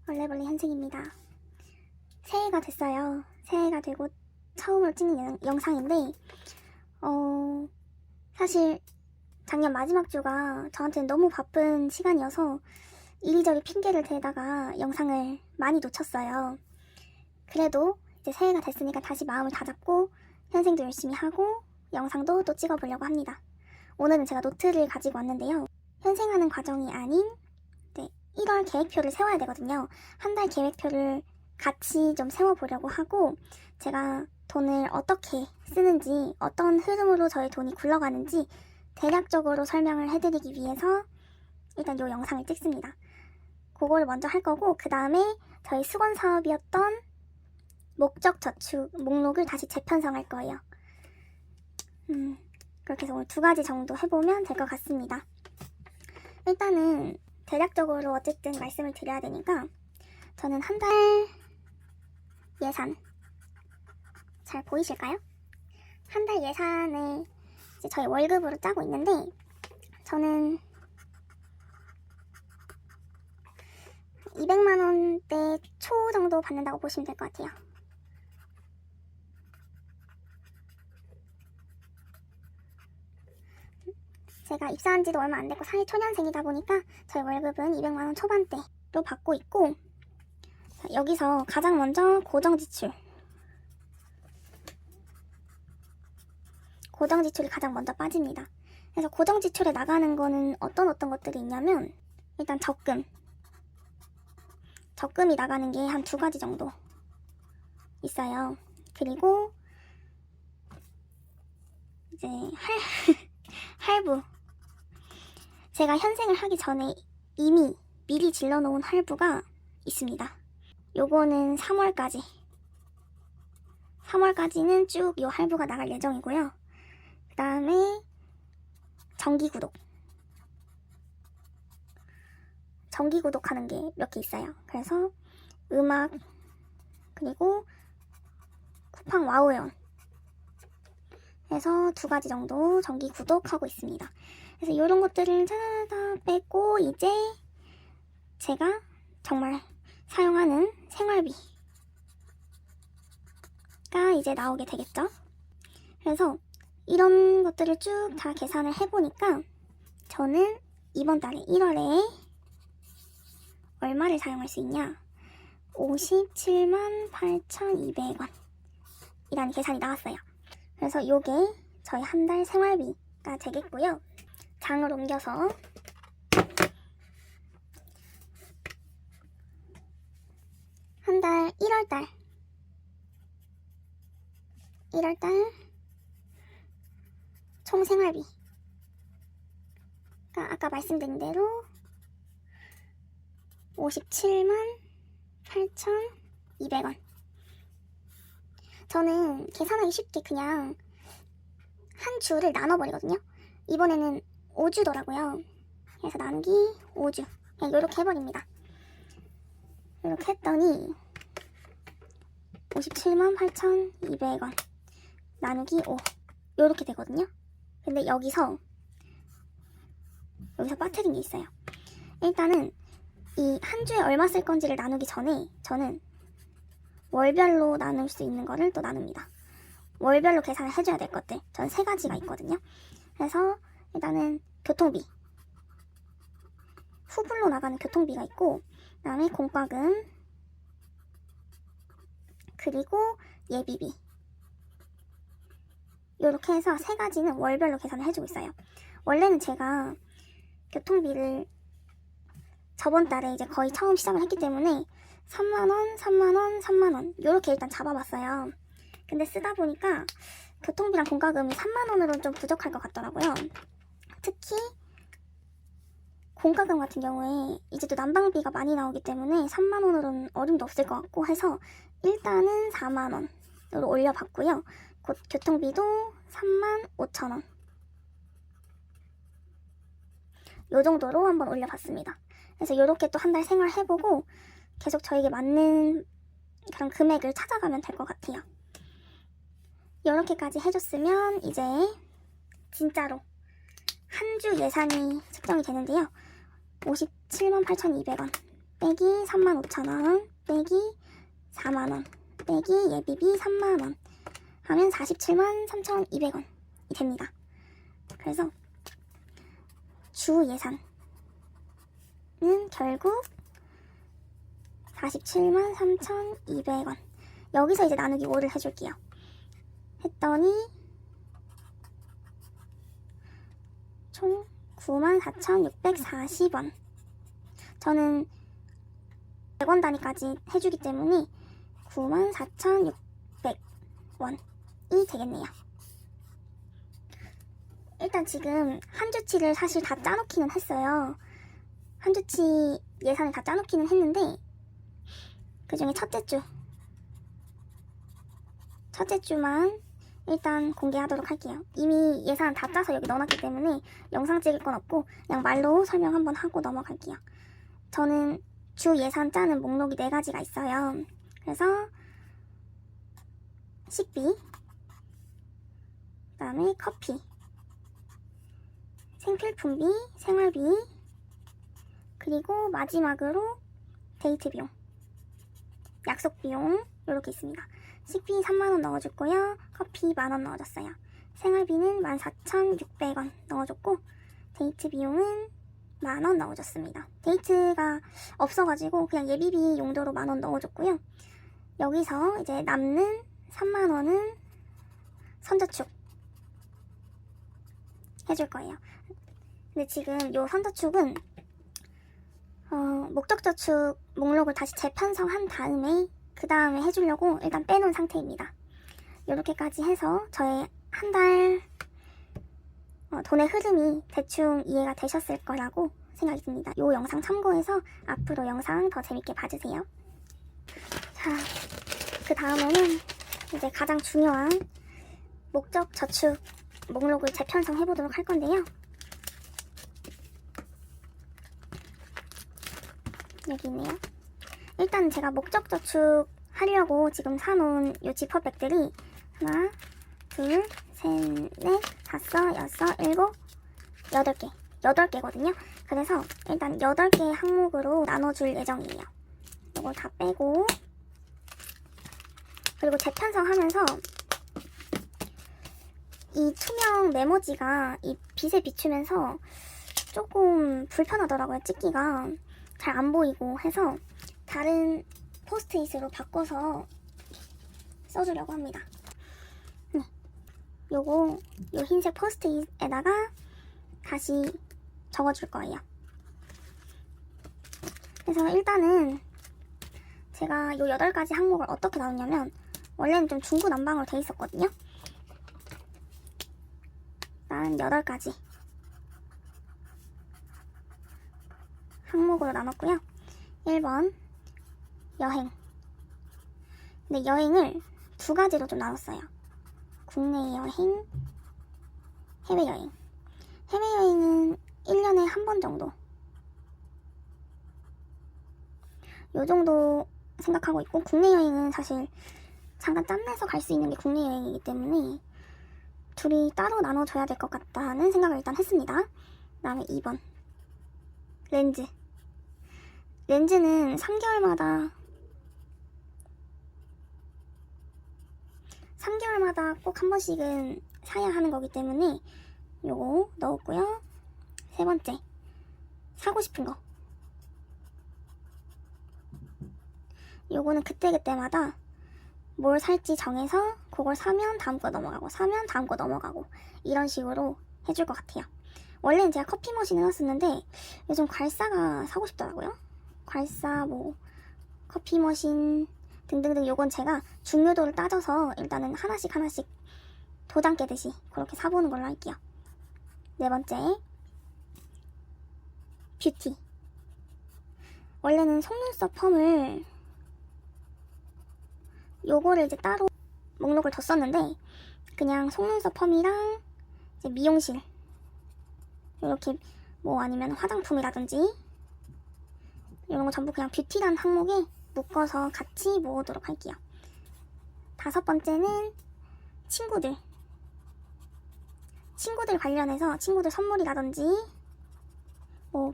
원래벌레 현생입니다. 새해가 됐어요. 새해가 되고 처음으로 찍는 영상인데 사실 작년 마지막 주가 저한테는 너무 바쁜 시간이어서 이리저리 핑계를 대다가 영상을 많이 놓쳤어요. 그래도 이제 새해가 됐으니까 다시 마음을 다잡고 현생도 열심히 하고 영상도 또 찍어보려고 합니다. 오늘은 제가 노트를 가지고 왔는데요. 현생하는 과정이 아닌 1월 계획표를 세워야 되거든요. 한 달 계획표를 같이 좀 세워보려고 하고 제가 돈을 어떻게 쓰는지 어떤 흐름으로 저의 돈이 굴러가는지 대략적으로 설명을 해드리기 위해서 일단 이 영상을 찍습니다. 그거를 먼저 할 거고 그 다음에 저희 수건 사업이었던 목적 저축 목록을 다시 재편성할 거예요. 그렇게 해서 오늘 2가지 정도 해보면 될 것 같습니다. 일단은 대략적으로 어쨌든 말씀을 드려야 되니까 저는 한 달 예산 잘 보이실까요? 한 달 예산을 이제 저희 월급으로 짜고 있는데 저는 200만 원대 초 정도 받는다고 보시면 될 것 같아요. 제가 입사한 지도 얼마 안 됐고 사회초년생이다 보니까 저희 월급은 200만 원 초반대로 받고 있고 여기서 가장 먼저 고정지출이 가장 먼저 빠집니다. 그래서 고정지출에 나가는 거는 어떤 것들이 있냐면 일단 적금이 나가는 게 한 2가지 정도 있어요. 그리고 이제 할부, 제가 현생을 하기 전에 이미 미리 질러놓은 할부가 있습니다. 요거는 3월까지는 쭉 요 할부가 나갈 예정이고요. 그 다음에 정기구독 하는 게 몇 개 있어요. 그래서 음악 그리고 쿠팡 와우원 해서 2가지 정도 정기 구독하고 있습니다. 그래서 이런 것들을 다 빼고 이제 제가 정말 사용하는 생활비가 이제 나오게 되겠죠. 그래서 이런 것들을 쭉 다 계산을 해보니까 저는 이번 달에 1월에 얼마를 사용할 수 있냐, 57만 8,200원 이라는 계산이 나왔어요. 그래서 요게 저희 한 달 생활비가 되겠고요. 장을 옮겨서 한 달 1월달 총 생활비가 아까 말씀드린 대로 57만 8,200원. 저는 계산하기 쉽게 그냥 한 주를 나눠버리거든요. 이번에는 5주더라고요. 그래서 나누기 5주 그냥 이렇게 해버립니다. 이렇게 했더니 57만 8,200원 나누기 5 이렇게 되거든요. 근데 여기서 빠뜨린 게 있어요. 일단은 이 한 주에 얼마 쓸 건지를 나누기 전에 저는 월별로 나눌 수 있는 거를 또 나눕니다. 월별로 계산을 해줘야 될 것들 전 3가지가 있거든요. 그래서 일단은 교통비, 후불로 나가는 교통비가 있고 그 다음에 공과금 그리고 예비비 이렇게 해서 3가지는 월별로 계산을 해주고 있어요. 원래는 제가 교통비를 저번 달에 이제 거의 처음 시작을 했기 때문에 3만원, 3만원, 3만원 이렇게 일단 잡아봤어요. 근데 쓰다 보니까 교통비랑 공과금이 3만원으로는 좀 부족할 것 같더라고요. 특히 공과금 같은 경우에 이제 또 난방비가 많이 나오기 때문에 3만원으로는 어림도 없을 것 같고 해서 일단은 4만원으로 올려봤고요. 곧 교통비도 35,000원 요 정도로 한번 올려봤습니다. 그래서 이렇게 또 한 달 생활해보고 계속 저에게 맞는 그런 금액을 찾아가면 될 것 같아요. 이렇게까지 해줬으면 이제 진짜로 한 주 예산이 측정이 되는데요. 57만 8,200원 빼기 35,000원 빼기 4만원 빼기 예비비 3만원 하면 473,200원이 됩니다. 그래서 주 예산은 결국 473,200원. 여기서 이제 나누기 5를 해줄게요. 했더니 총 94,640원. 저는 100원 단위까지 해주기 때문에 94,600원이 되겠네요. 일단 지금 한 주치를 사실 다 짜놓기는 했어요. 한 주치 예산을 다 짜놓기는 했는데 그 중에 첫째 주만 일단 공개하도록 할게요. 이미 예산 다 짜서 여기 넣어놨기 때문에 영상 찍을 건 없고 그냥 말로 설명 한번 하고 넘어갈게요. 저는 주 예산 짜는 목록이 4가지가 있어요. 그래서 식비, 그 다음에 커피, 생필품비, 생활비, 그리고 마지막으로 데이트 비용, 약속 비용 이렇게 있습니다. 식비 3만원 넣어줬고요. 커피 만원 넣어줬어요. 생활비는 14,600원 넣어줬고 데이트 비용은 만원 넣어줬습니다. 데이트가 없어가지고 그냥 예비비 용도로 만원 넣어줬고요. 여기서 이제 남는 3만원은 선저축 해줄 거예요. 근데 지금 요 선저축은 목적저축 목록을 다시 재편성한 다음에 그 다음에 해주려고 일단 빼놓은 상태입니다. 이렇게까지 해서 저의 한 달 돈의 흐름이 대충 이해가 되셨을 거라고 생각이 듭니다. 이 영상 참고해서 앞으로 영상 더 재밌게 봐주세요. 자, 그 다음에는 이제 가장 중요한 목적저축 목록을 재편성해보도록 할 건데요. 여기 있네요. 일단 제가 목적저축 하려고 지금 사놓은 이 지퍼백들이 하나, 둘, 셋, 넷, 다섯, 여섯, 일곱, 8개. 8개거든요. 그래서 일단 8개 항목으로 나눠줄 예정이에요. 이걸 다 빼고 그리고 재편성하면서 이 투명 메모지가 이 빛에 비추면서 조금 불편하더라고요. 찍기가 잘 안 보이고 해서 다른 포스트잇으로 바꿔서 써주려고 합니다. 네, 요 흰색 포스트잇에다가 다시 적어줄 거예요. 그래서 일단은 제가 요 8가지 항목을 어떻게 나누냐면 원래는 좀 중구난방으로 돼 있었거든요. 일단 8가지 항목으로 나눴고요. 1번 여행. 근데 여행을 2가지로 좀 나눴어요. 국내 여행, 해외여행. 해외여행은 1년에 한 번 정도, 요 정도 생각하고 있고, 국내 여행은 사실 잠깐 짬내서 갈 수 있는 게 국내 여행이기 때문에 둘이 따로 나눠줘야 될 것 같다는 생각을 일단 했습니다. 그 다음에 2번 렌즈. 렌즈는 3개월마다 꼭 한 번씩은 사야 하는 거기 때문에 요거 넣었고요. 3번째, 사고 싶은 거. 요거는 그때그때마다 뭘 살지 정해서 그걸 사면 다음 거 넘어가고, 사면 다음 거 넘어가고, 이런 식으로 해줄 것 같아요. 원래는 제가 커피 머신 해놨었는데 요즘 괄사가 사고 싶더라고요. 괄사, 커피 머신 등등등. 요건 제가 중요도를 따져서 일단은 하나씩 도장 깨듯이 그렇게 사보는 걸로 할게요. 4번째, 뷰티. 원래는 속눈썹 펌을 요거를 이제 따로 목록을 뒀었는데 그냥 속눈썹 펌이랑 이제 미용실 이렇게 아니면 화장품이라든지 이런 거 전부 그냥 뷰티란 항목에 묶어서 같이 모으도록 할게요. 5번째는 친구들 관련해서 친구들 선물이라든지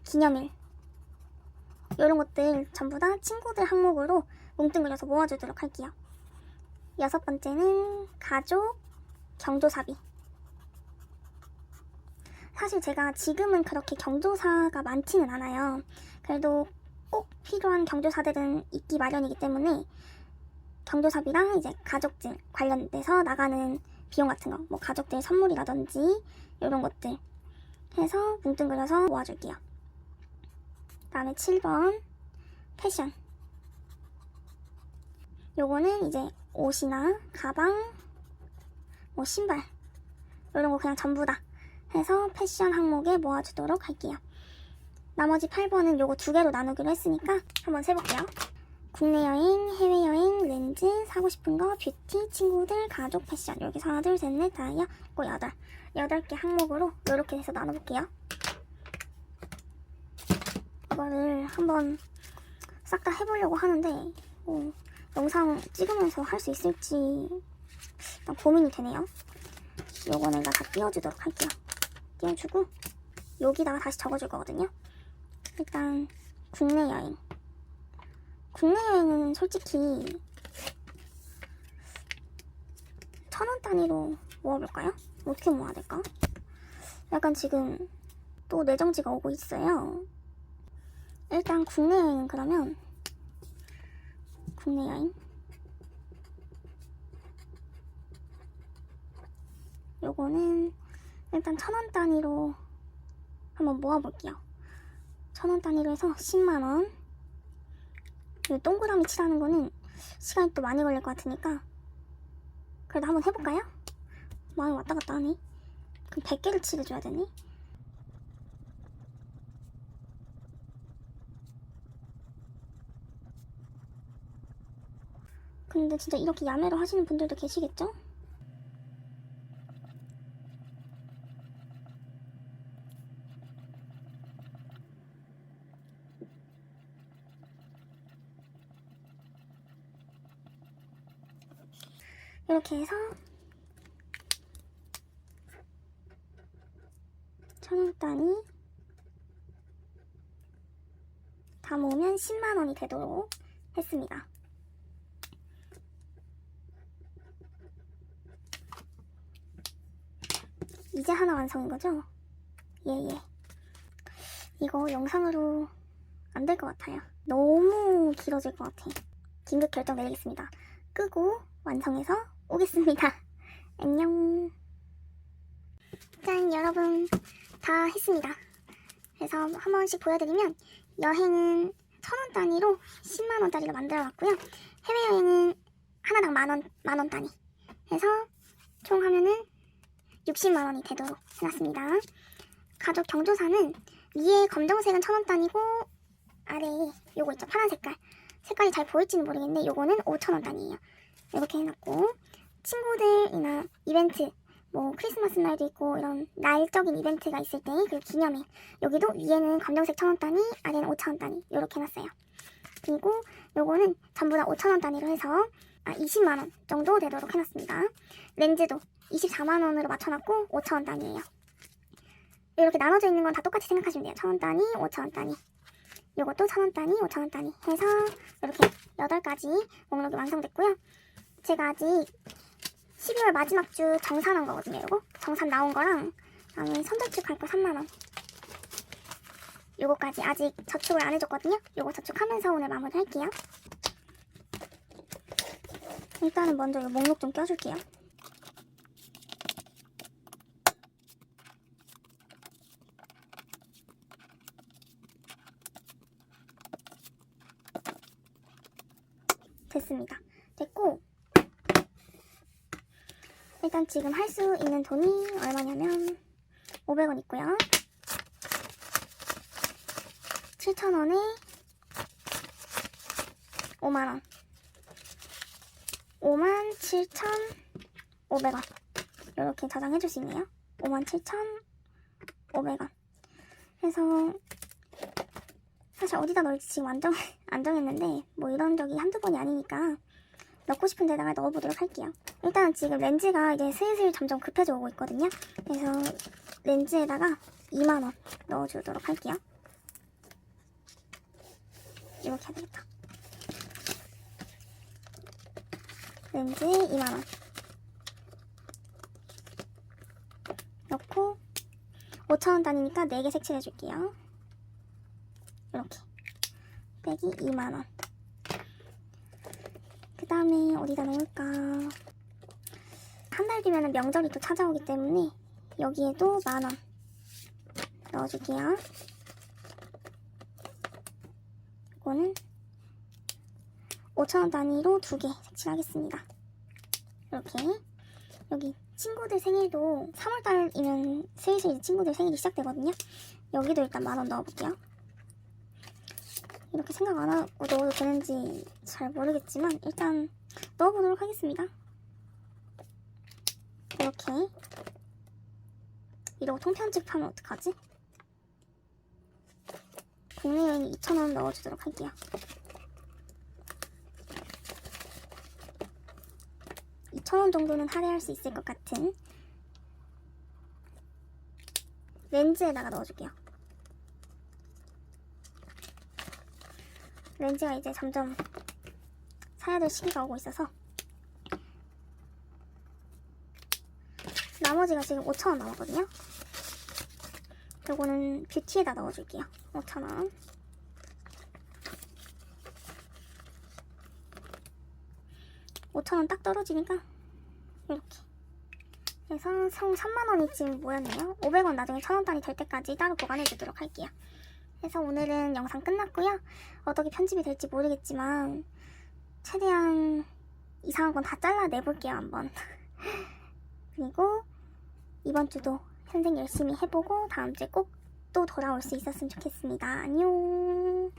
기념일 이런 것들 전부 다 친구들 항목으로 뭉뚱그려서 모아주도록 할게요. 6번째는 가족 경조사비. 사실 제가 지금은 그렇게 경조사가 많지는 않아요. 그래도 꼭 필요한 경조사들은 있기 마련이기 때문에 경조사비랑 이제 가족들 관련돼서 나가는 비용 같은 거, 뭐 가족들 선물이라든지 이런 것들 해서 뭉뚱그려서 모아줄게요. 다음에 7번 패션. 요거는 이제 옷이나 가방, 뭐 신발 이런 거 그냥 전부 다 해서 패션 항목에 모아주도록 할게요. 나머지 8번은 요거 2개로 나누기로 했으니까 한번 세볼게요. 국내 여행, 해외 여행, 렌즈, 사고 싶은 거, 뷰티, 친구들, 가족, 패션. 여기서 하나, 둘, 셋, 넷, 다, 꼭 8개 항목으로 이렇게 해서 나눠볼게요. 이거를 한번 싹 다 해보려고 하는데 영상 찍으면서 할 수 있을지 일단 고민이 되네요. 요거는 다 띄워주도록 할게요. 띄워주고 여기다가 다시 적어줄 거거든요. 일단 국내 여행. 국내 여행은 솔직히 1,000원 단위로 모아볼까요? 어떻게 모아야 될까? 약간 지금 또 내정지가 오고 있어요. 일단 국내 여행은 그러면 국내 여행 요거는 일단 1,000원 단위로 한번 모아볼게요. 1,000원 단위로 해서 10만원. 이 동그라미 칠하는 거는 시간이 또 많이 걸릴 것 같으니까 그래도 한번 해볼까요? 마음이 왔다 갔다 하네. 그럼 100개를 칠해줘야 되네. 근데 진짜 이렇게 야매로 하시는 분들도 계시겠죠? 이렇게 해서 1,000원 단위 다 모으면 10만원이 되도록 했습니다. 이제 하나 완성인 거죠? 예. 이거 영상으로 안 될 것 같아요. 너무 길어질 것 같아. 긴급 결정 내리겠습니다. 끄고 완성해서 오겠습니다. 안녕. 짠, 여러분 다 했습니다. 그래서 한 번씩 보여드리면 여행은 1,000원 단위로 10만원짜리로 만들어놨고요. 해외여행은 하나당 만원 단위 해서 총 하면은 60만원이 되도록 해놨습니다. 가족 경조사는 위에 검정색은 1,000원 단위고 아래에 요거 있죠, 파란 색깔이 잘 보일지는 모르겠는데 요거는 5,000원 단위예요. 이렇게 해놨고, 친구들이나 이벤트, 뭐 크리스마스 날도 있고 이런 날적인 이벤트가 있을 때 그 기념일, 여기도 위에는 검정색 1,000원 단위, 아래는 5,000원 단위 이렇게 해놨어요. 그리고 요거는 전부 다 5,000원 단위로 해서 20만원 정도 되도록 해놨습니다. 렌즈도 24만원으로 맞춰놨고 5,000원 단위예요. 이렇게 나눠져 있는 건 다 똑같이 생각하시면 돼요. 1,000원 단위, 5,000원 단위, 요것도 1,000원 단위, 5,000원 단위 해서 이렇게 8가지 목록이 완성됐고요. 제가 아직 12월 마지막 주 정산한 거거든요. 요거 정산 나온 거랑 다음에 선저축 할 거 3만원, 요거까지 아직 저축을 안 해줬거든요. 요거 저축하면서 오늘 마무리 할게요. 일단은 먼저 이 목록 좀 껴줄게요. 됐습니다. 됐고, 일단 지금 할 수 있는 돈이 얼마냐면 500원 있고요. 7,000원에 5만원, 57,500원 이렇게 저장해줄 수 있네요. 57,500원 해서 사실 어디다 넣을지 지금 안 정했는데 뭐 이런 적이 한두 번이 아니니까 넣고 싶은 데다가 넣어보도록 할게요. 일단 지금 렌즈가 이제 슬슬 점점 급해져 오고 있거든요. 그래서 렌즈에다가 2만원 넣어주도록 할게요. 이렇게 해야 되겠다. 렌즈 2만원 넣고 5,000원 단위니까 4개 색칠해 줄게요. 이렇게 빼기 2만원. 그 다음에 어디다 넣을까? 한 달 뒤면 명절이 또 찾아오기 때문에 여기에도 10,000원 넣어줄게요. 이거는 5,000원 단위로 2개 색칠하겠습니다. 이렇게. 여기 친구들 생일도 3월달이면 슬슬 친구들 생일이 시작되거든요. 여기도 일단 10,000원 넣어볼게요. 이렇게 생각 안 하고 넣어도 되는지 잘 모르겠지만 일단 넣어보도록 하겠습니다. 이렇게. 이러고 통편집하면 어떡하지? 국내 여행 2,000원 넣어주도록 할게요. 2,000원 정도는 할애할 수 있을 것 같은 렌즈에다가 넣어줄게요. 렌즈가 이제 점점 사야 될 시기가 오고 있어서 나머지가 지금 5,000원 남았거든요. 요거는 뷰티에다 넣어줄게요. 5,000원. 딱 떨어지니까 이렇게 그래서 총 3만원이 지금 모였네요. 500원 나중에 1,000원 단위 될 때까지 따로 보관해 주도록 할게요. 그래서 오늘은 영상 끝났고요. 어떻게 편집이 될지 모르겠지만 최대한 이상한 건 다 잘라내볼게요. 한번. 그리고 이번 주도 현생 열심히 해보고 다음 주에 꼭 또 돌아올 수 있었으면 좋겠습니다. 안녕.